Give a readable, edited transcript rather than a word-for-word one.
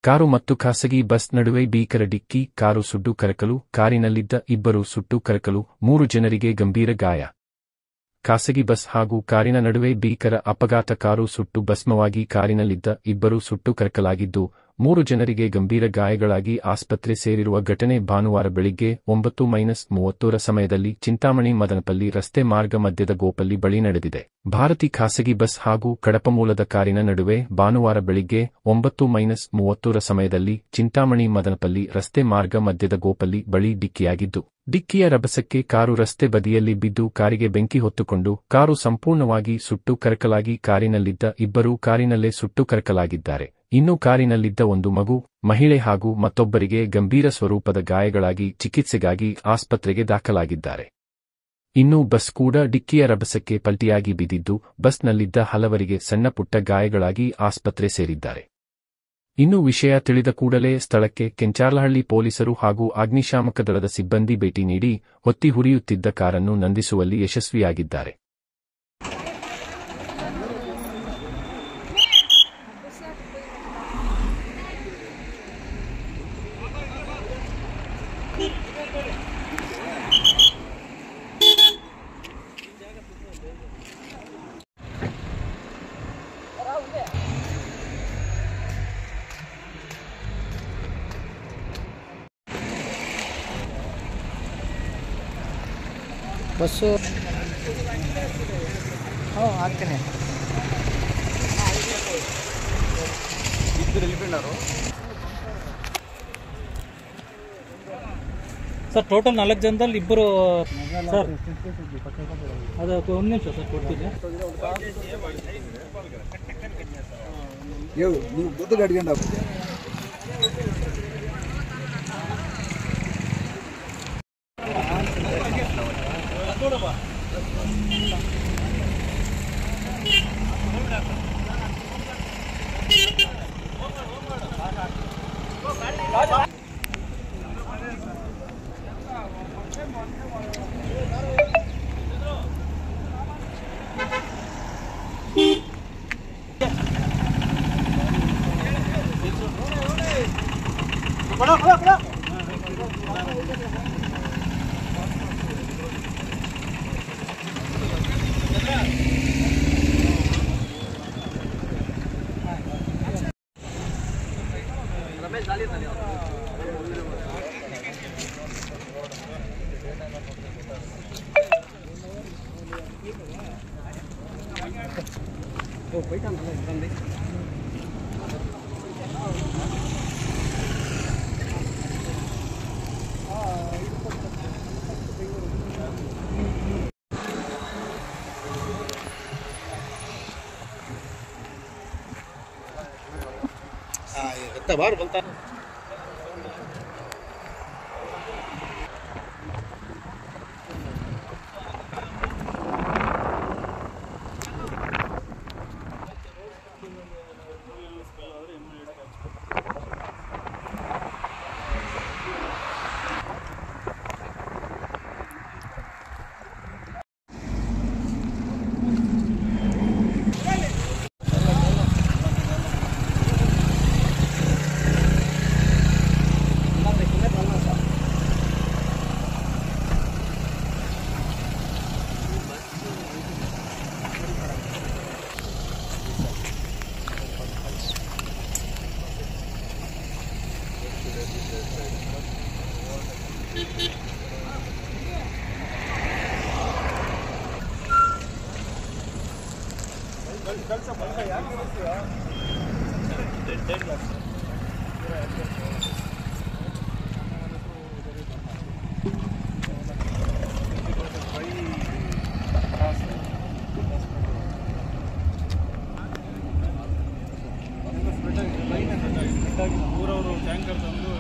Car ಮತ್ತು ಖಾಸಗಿ bus ನಡುವೆ ಭೀಕರ ಡಿಕ್ಕಿ, ಕಾರು ಸುಟ್ಟು ಕರಕಲು, ಕಾರಿನಲ್ಲಿದ್ದ ಇಬ್ಬರು ಸುಟ್ಟು ಕರಕಲು, 3 ಜನರಿಗೆ ಗಂಭೀರ ಗಾಯ. ಖಾಸಗಿ ಬಸ್ ಹಾಗೂ ಕಾರಿನ ನಡುವೆ ಭೀಕರ ಅಪಘಾತ. ಕಾರು ಸುಟ್ಟು ಭಸ್ಮವಾಗಿ ಕಾರಿನಲ್ಲಿದ್ದ ಇಬ್ಬರು ಸುಟ್ಟು ಕರಕಲಾಗಿದ್ದು, 3 ಜನರಿಗೆ ಗಂಭೀರ ಗಾಯಗಳಾಗಿ ಆಸ್ಪತ್ರೆ ಸೇರಿರುವ ಘಟನೆ ಭಾನುವಾರ ಬೆಳಿಗ್ಗೆ 9:30ರ ಸಮಯದಲ್ಲಿ ಚಿಂತಾಮಣಿ ಮದನಪಲ್ಲಿ ರಸ್ತೆ ಮಾರ್ಗ ಮಧ್ಯದ ಗೋಪಲ್ಲಿ ಬಳಿ ನಡೆದಿದೆ. ಭಾರತಿ ಖಾಸಗಿ ಬಸ್ ಹಾಗೂ ಕಡಪ ಮೂಲದ ಕಾರಿನ ನಡುವೆ ಭಾನುವಾರ ಬೆಳಿಗ್ಗೆ 9:30ರ ಸಮಯದಲ್ಲಿ ಚಿಂತಾಮಣಿ ಮದನಪಲ್ಲಿ ರಸ್ತೆ ಮಾರ್ಗ ಮಧ್ಯದ ಗೋಪಲ್ಲಿ ಬಳಿ ಡಿಕ್ಕಿಯಾಗಿದ್ದು, ಡಿಕ್ಕಿಯ ರಭಸಕ್ಕೆ ಕಾರು ರಸ್ತೆ ಬದಿಯಲ್ಲಿ ಬಿದ್ದು ಕಾರಿಗೆ ಬೆಂಕಿ ಹೊತ್ತುಕೊಂಡು ಕಾರು ಸಂಪೂರ್ಣವಾಗಿ ಸುಟ್ಟು ಕರಕಲಾಗಿ ಕಾರಿನಲ್ಲಿದ್ದ ಇಬ್ಬರು ಕಾರಿನಲ್ಲೇ ಸುಟ್ಟು ಕರಕಲಾಗಿದ್ದಾರೆ. ಇನ್ನು ಕಾರಿನಲ್ಲಿದ್ದ ಒಂದು ಮಗು, ಮಹಿಳೆ ಹಾಗೂ ಮತ್ತೊಬ್ಬರಿಗೆ ಗಂಭೀರ ಸ್ವರೂಪದ ಗಾಯಗಳಾಗಿ ಚಿಕಿತ್ಸೆಗಾಗಿ ಆಸ್ಪತ್ರೆಗೆ ದಾಖಲಾಗಿದ್ದಾರೆ. ಇನ್ನು ಬಸ್ ಕೂಡ ಡಿಕ್ಕಿಯ ರಭಸಕ್ಕೆ ಪಲ್ಟಿಯಾಗಿ ಬಿದ್ದಿದ್ದು, ಬಸ್ನಲ್ಲಿದ್ದ ಹಲವರಿಗೆ ಸಣ್ಣಪುಟ್ಟ ಗಾಯಗಳಾಗಿ ಆಸ್ಪತ್ರೆ ಸೇರಿದ್ದಾರೆ. ಇನ್ನು ವಿಷಯ ತಿಳಿದ ಕೂಡಲೇ ಸ್ಥಳಕ್ಕೆ ಕೆಂಚಾರ್ಲಹಳ್ಳಿ ಪೊಲೀಸರು ಹಾಗೂ ಅಗ್ನಿಶಾಮಕ ದಳದ ಸಿಬ್ಬಂದಿ ಭೇಟಿ ನೀಡಿ ಹೊತ್ತಿ ಹುರಿಯುತ್ತಿದ್ದ ಕಾರನ್ನು ನಂದಿಸುವಲ್ಲಿ ಯಶಸ್ವಿಯಾಗಿದ್ದಾರೆ. ಬಸ್ಸು ಹಾಕ್ತೇನೆ ಸರ್. ಟೋಟಲ್ 4 ಜನದಲ್ಲಿ ಇಬ್ಬರು ಸರ್. ಅದು 1 ನಿಮಿಷ ಸರ್ ಕೊಡ್ತೀನಿ. ನೀವು ಗೊತ್ತು ಅಡ್ಕೊಂಡು बाहर बोलता ಊರವರು ಟ್ಯಾಂಕರ್ ತಂದು